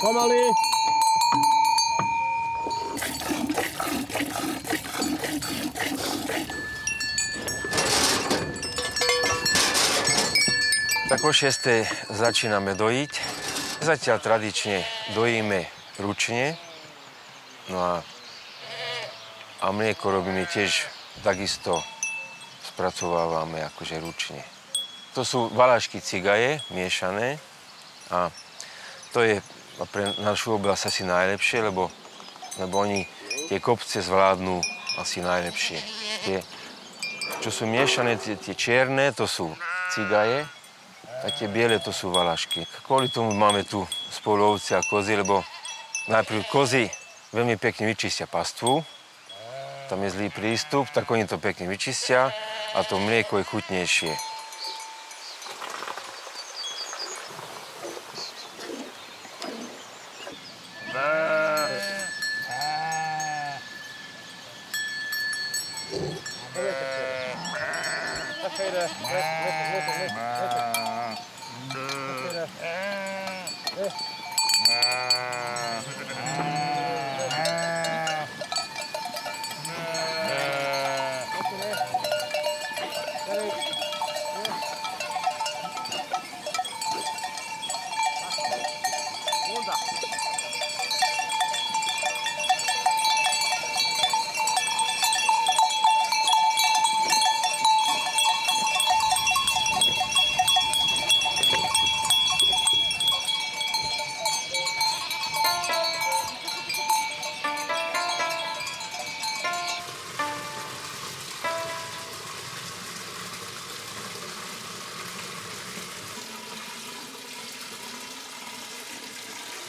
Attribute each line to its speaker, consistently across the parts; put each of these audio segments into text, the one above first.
Speaker 1: Pomaly.
Speaker 2: Tak o 6. začíname dojiť. Zatiaľ tradične dojíme ručne. No a mlieko robíme tiež takisto spracovávame akože ručne. To sú valašky cigaje, miešané. A to je pre našu oblasť asi najlepšie, lebo oni tie kopce zvládnu asi najlepšie. Tie, čo sú miešané, tie čierne, to sú cigaje. A tie biele to sú valašky. Kvôli tomu máme tu spolu ovce a kozy, lebo najprv kozy veľmi pekne vyčistia pastvu. Tam je zlý prístup, tak oni to pekne vyčistia a to mlieko je chutnejšie.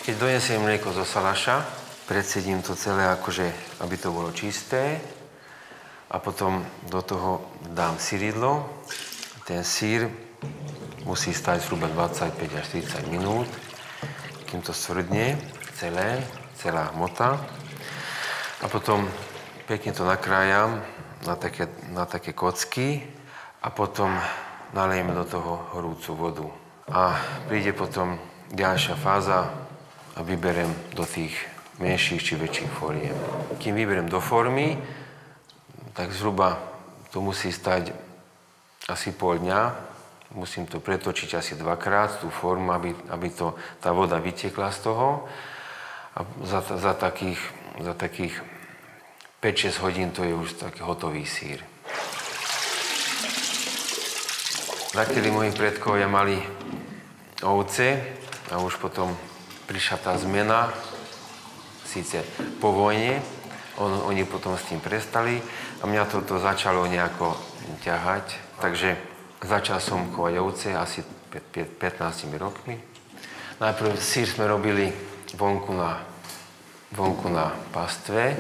Speaker 2: Keď donesiem mlieko zo salaša, predsedím to celé akože, aby to bolo čisté. A potom do toho dám syridlo. Ten syr musí stať zhruba 25 až 30 minút, kým to stvrdne celá hmota. A potom pekne to nakrájam na také kocky a potom nalejeme do toho horúcu vodu. A príde potom ďalšia fáza, a vyberem do tých menších či väčších foriem. Kým vyberem do formy, tak zhruba to musí stať asi pol dňa. Musím to pretočiť asi 2-krát, tú formu, aby tá voda vytekla z toho. A za takých 5-6 hodín to je už taký hotový syr. Takedy moji predkovia mali ovce a už potom prišla tá zmena, síce po vojne, oni potom s tým prestali a mňa to začalo nejako ťahať, takže začal som chovať ovce asi 15 rokmi. Najprv syr sme robili vonku na pastve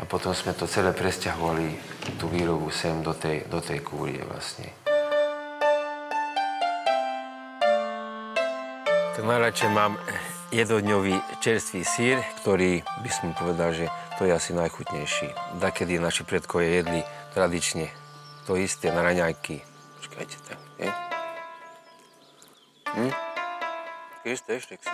Speaker 2: a potom sme to celé presťahovali, tú výrobu sem do tej kúrie vlastne. Tak najradšej mám jednodňový čerstvý syr, ktorý by som povedal, že to je asi najchutnejší. Dakedy naši predkovia jedli tradične to isté na raňajky. Počkajte, tak, je? Isté, ešte si.